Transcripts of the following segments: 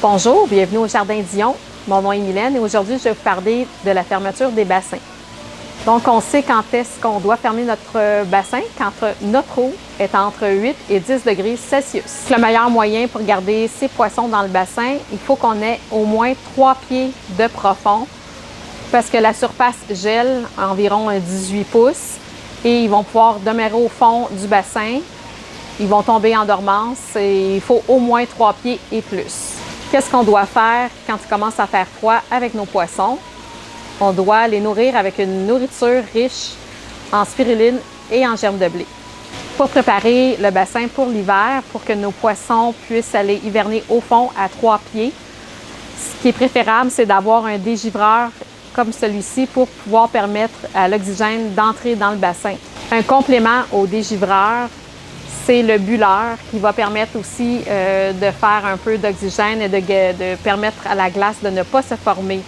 Bonjour, bienvenue au Jardin Dion. Mon nom est Mylène et aujourd'hui, je vais vous parler de la fermeture des bassins. Donc, on sait quand est-ce qu'on doit fermer notre bassin, quand notre eau est entre 8 et 10 degrés Celsius. Le meilleur moyen pour garder ces poissons dans le bassin, il faut qu'on ait au moins 3 pieds de profond parce que la surface gèle environ 18 pouces et ils vont pouvoir demeurer au fond du bassin. Ils vont tomber en dormance et il faut au moins 3 pieds et plus. Qu'est-ce qu'on doit faire quand il commence à faire froid avec nos poissons? On doit les nourrir avec une nourriture riche en spiruline et en germes de blé. Pour préparer le bassin pour l'hiver, pour que nos poissons puissent aller hiverner au fond à 3 pieds, ce qui est préférable, c'est d'avoir un dégivreur comme celui-ci pour pouvoir permettre à l'oxygène d'entrer dans le bassin. Un complément au dégivreur, c'est le bulleur qui va permettre aussi de faire un peu d'oxygène et de permettre à la glace de ne pas se former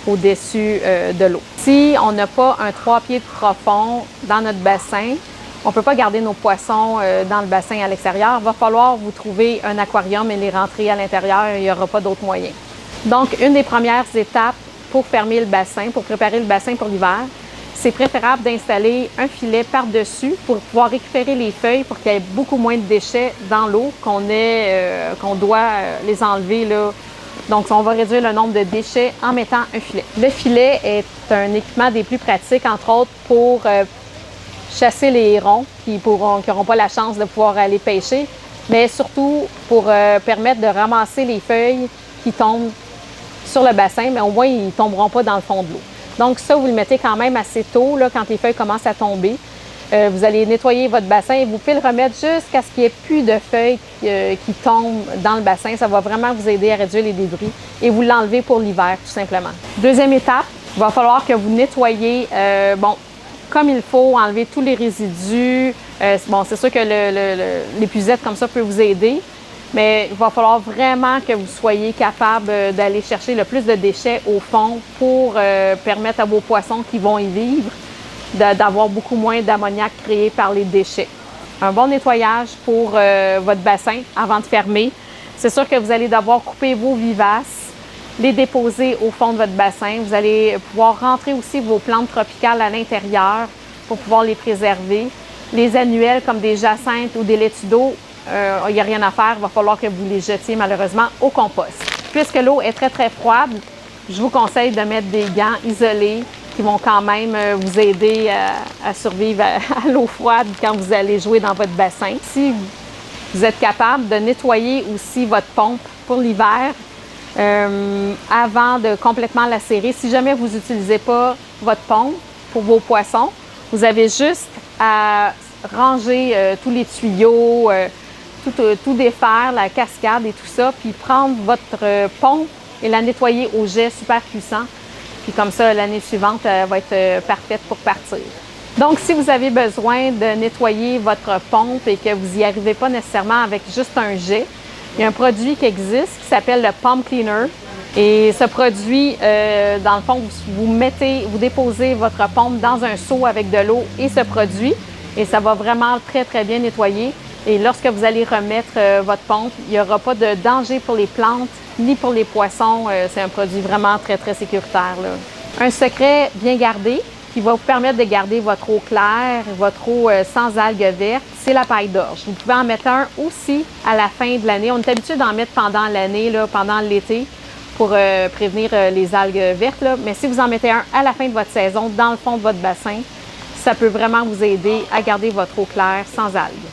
au-dessus de l'eau. Si on n'a pas un 3 pieds de profond dans notre bassin, on ne peut pas garder nos poissons dans le bassin à l'extérieur. Il va falloir vous trouver un aquarium et les rentrer à l'intérieur. Il n'y aura pas d'autre moyen. Donc, une des premières étapes pour fermer le bassin, pour préparer le bassin pour l'hiver, c'est préférable d'installer un filet par-dessus pour pouvoir récupérer les feuilles pour qu'il y ait beaucoup moins de déchets dans l'eau qu'on doit les enlever là. Donc, on va réduire le nombre de déchets en mettant un filet. Le filet est un équipement des plus pratiques, entre autres, pour chasser les hérons qui n'auront pas la chance de pouvoir aller pêcher, mais surtout pour permettre de ramasser les feuilles qui tombent sur le bassin, mais au moins, ils ne tomberont pas dans le fond de l'eau. Donc ça, vous le mettez quand même assez tôt, là, quand les feuilles commencent à tomber. Vous allez nettoyer votre bassin et vous pouvez le remettre jusqu'à ce qu'il n'y ait plus de feuilles qui tombent dans le bassin. Ça va vraiment vous aider à réduire les débris et vous l'enlevez pour l'hiver, tout simplement. Deuxième étape, il va falloir que vous nettoyez comme il faut, enlever tous les résidus. C'est sûr que l'épuisette comme ça peut vous aider, mais il va falloir vraiment que vous soyez capable d'aller chercher le plus de déchets au fond pour permettre à vos poissons qui vont y vivre d'avoir beaucoup moins d'ammoniac créé par les déchets. Un bon nettoyage pour votre bassin avant de fermer. C'est sûr que vous allez devoir couper vos vivaces, les déposer au fond de votre bassin. Vous allez pouvoir rentrer aussi vos plantes tropicales à l'intérieur pour pouvoir les préserver. Les annuels comme des jacinthes ou des laitues d'eau, il n'y a rien à faire, il va falloir que vous les jetiez malheureusement au compost. Puisque l'eau est très très froide, je vous conseille de mettre des gants isolés qui vont quand même vous aider à survivre à l'eau froide quand vous allez jouer dans votre bassin. Si vous êtes capable de nettoyer aussi votre pompe pour l'hiver avant de complètement la serrer, si jamais vous n'utilisez pas votre pompe pour vos poissons, vous avez juste à ranger tous les tuyaux, tout défaire, la cascade et tout ça, puis prendre votre pompe et la nettoyer au jet super puissant. Puis comme ça, l'année suivante, elle va être parfaite pour partir. Donc, si vous avez besoin de nettoyer votre pompe et que vous n'y arrivez pas nécessairement avec juste un jet, il y a un produit qui existe qui s'appelle le Pump Cleaner. Et ce produit, dans le fond, vous déposez votre pompe dans un seau avec de l'eau et ce produit, et ça va vraiment très, très bien nettoyer. Et lorsque vous allez remettre votre pompe, il n'y aura pas de danger pour les plantes ni pour les poissons. C'est un produit vraiment très, très sécuritaire, là. Un secret bien gardé qui va vous permettre de garder votre eau claire, votre eau sans algues vertes, c'est la paille d'orge. Vous pouvez en mettre un aussi à la fin de l'année. On est habitué d'en mettre pendant l'année, pendant l'été, pour prévenir les algues vertes, là. Mais si vous en mettez un à la fin de votre saison, dans le fond de votre bassin, ça peut vraiment vous aider à garder votre eau claire sans algues.